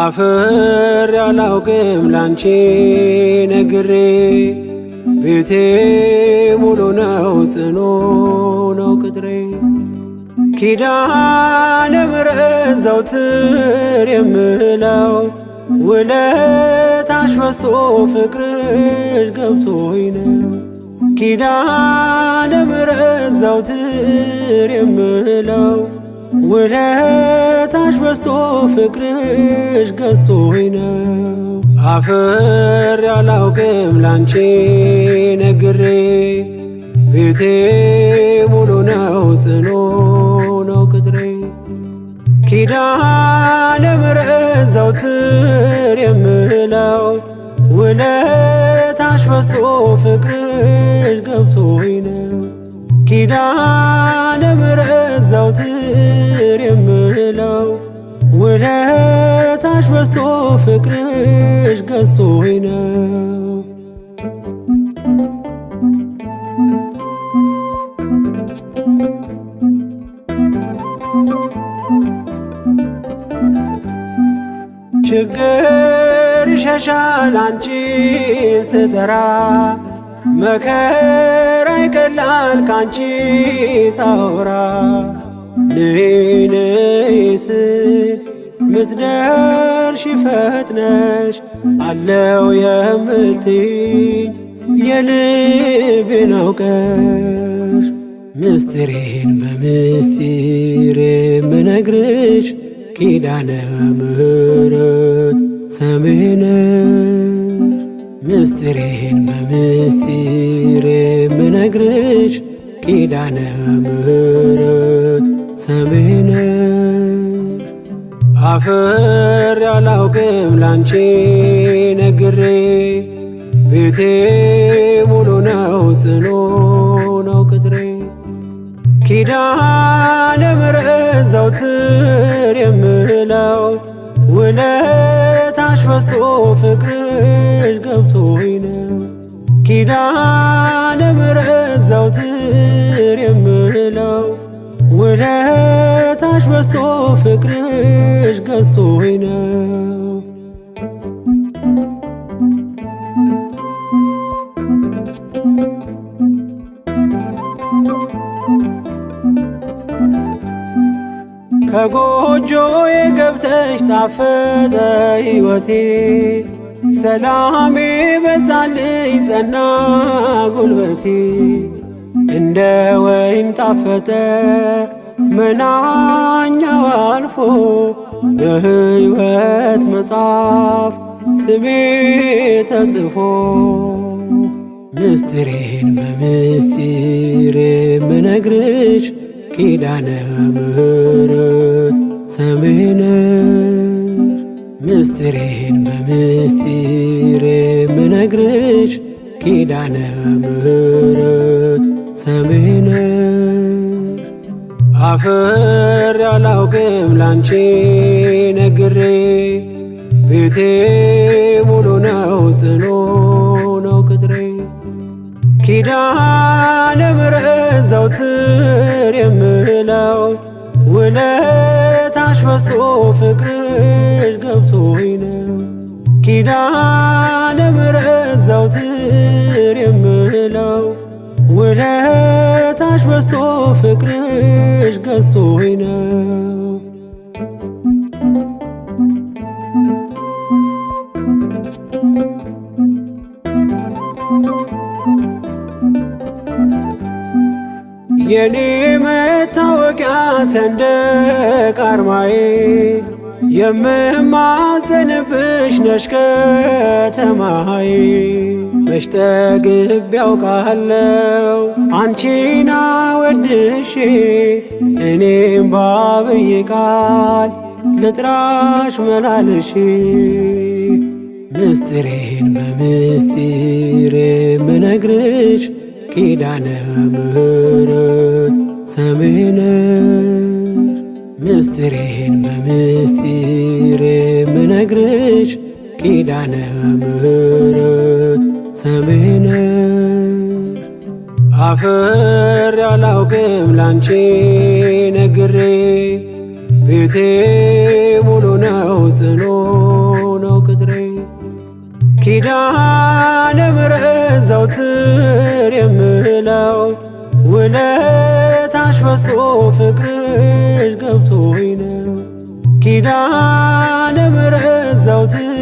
አፍር ያላውቅም ላንቺ ነግሬ ቤቴ ሙሉ ነው ጽኑ ነው ቅጥሬ ኪዳነ ምሕረት ዘወትር የምለው ውለታሽ በዝቶ ፍቅርሽ ገብቶኝ ነው ኪዳነ ምሕረት ዘወትር የምለው ውለታሽ በዝቶ ፍቅርሽ ገዝቶኝ ነው አፍር ያላውቅም ላንቺ ነግሬ ቤቴ ሙሉ ነው ጽኑ ነው ቅጥሬ ኪዳነ ምሕረት ዘወትር የምለው ውለታሽ በዝቶ ፍቅርሽ ገብቶኝ ነው ኪዳነ ምሕረት ዘወትር የምለው ውለታሽ በዝቶ ፍቅርሽ ገዝቶኝ ነው ችግር ይሸሻል አንቺን ስጠራ መከራ ይቀላል ካንቺ ሳወራ ነይ ነይ ስል ምትደርሺ ፈጥነሽ አለው የምትይኝ የልቤን አውቀሽ ምስጢሬን በምስጢር የምነግርሽ ኪዳነ ምሕረት ሰሚነሽ ምስጢሬን በምስጢር የምነግርሽ ኪዳነ ምሕረት ሰሚነሽ አፍር ያላውቅም ላንቺ ነግሬ ቤቴ ሙሉ ነው ጽኑ ነው ቅጥሬ ኪዳነ ምሕረት ዘወትር የምለው ውለታሽ በዝቶ ፍቅርሽ ገብቶኝ ነው ኪዳነ ምሕረት ዘወትር የምለው ውለታሽ በዝቶ ፍቅርሽ ገዝቶኝ ነው ከጎጆዬ ገብተሽ ጣፈጠ ሕይወቴ ሰላሜ በዛልኝ ጸና ጉልበቴ እንደ ወይን ጣፈጠ መናኛው አልፎ በሕይወት መጽሐፍ ስሜ ተጽፎ ምስጢሬን በምስጢር የምነግርሽ ኪዳነ ምሕረት ሰሚነሽ ምስጢሬን በምስጢር የምነግርሽ ኪዳነ ምሕረት ሰሚነሽ አፍር ያላውቅም ላንቺ ነግሬ ቤቴ ሙሉ ነው ጽኑ ነው ቅጥሬ ኪዳነ ምሕረት ዘወትር የምለው ውለታሽ በዝቶ ፍቅርሽ ገብቶኝ ነው ኪዳነ ምሕረት ዘወትር የምለው ውለታሽ በዝቶ ፍቅርሽ ገዝቶኝ ነው የኔ መታወቂያ ሰንደቅ አርማዬ የምማጸንብሽ ነሽ ከተማዬ መች ጠግቤ ያውቃለው አንቺን አወድሼ እኔም ባብዬ ቃል ልጥራሽ መላልሼ ምስጢሬን በምስጢር የምነግርሽ ኪዳነ ምሕረት ሰሚነሽ ምስጢሬን በምስጢር የምነግርሽ ኪዳነ ምሕረት ሰሚነሽ አፍር ያላውቅም ላንቺ ነግሬ ቤቴ ሙሉ ነው ጽኑ ነው ቅጥሬ ኪዳነ ምሕረት ዘወትር የምለው ውለታሽ በዝቶ ፍቅርሽ ገብቶኝ ነው። ኪዳነ ምሕረት ዘወትር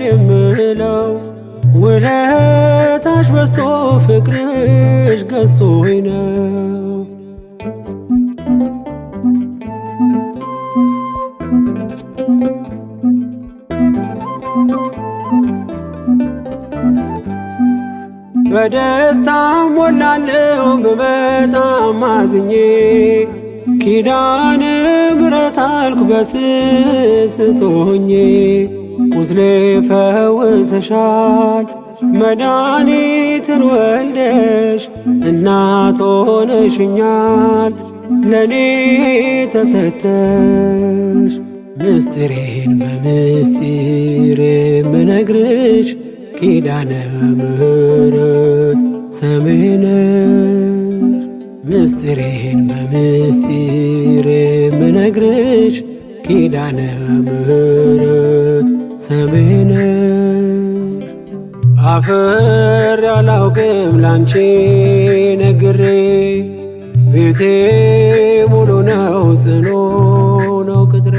የምለው ውለታሽ በዝቶ ፍቅርሽ ገዝቶኝ ነው። በደስታ ሞላለሁ ብመጣም አዝኜ ኪዳነ ምሕረት አልኩ በስስት ሆኜ ቁስሌ ፈውሰሻል መድኃኒትን ወልደሽ እናት ሆነሽኛል ለኔ ተሰተሽ ምስጢሬን በምስጢር የምነግርሽ ኪዳነ ምሕረት ሰምሽ ነሽ ምስጢሬን በምስጢር የምነግርሽ ኪዳነ ምሕረት ሰምሽ ነሽ። አፍሬ አላውቅም ላንቺ ነግሬ ቤቴ ሙሉ ነው ጽኑ ነው ቅጥሬ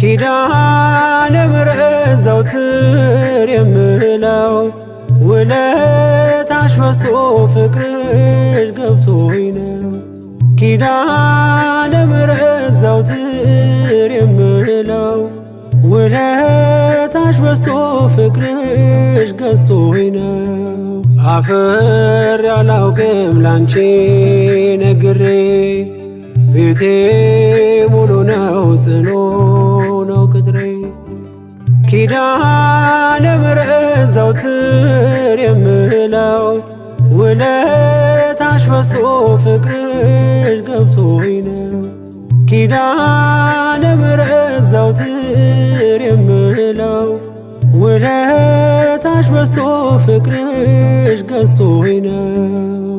ኪዳነ ምሕረት ዘወትር የምለው ውለታሽ በዝቶ ፍቅርሽ ገብቶኝ ነው። ኪዳነ ምሕረት ዘወትር የምለው ውለታሽ በዝቶ ፍቅርሽ ገዝቶኝ ነው። አፍሬ አላውቅም ላንቺ ነግሬ ቤቴ ሙሉ ነው ጽኑ ነው ቅጥሬ ኪዳነ ምሕረት ዘወትር የምለው ውለታሽ በዝቶ ፍቅርሽ ገብቶኝ ነው። ኪዳነ ምሕረት ዘወትር የምለው ውለታሽ በዝቶ ፍቅርሽ ገዝቶኝ ነው።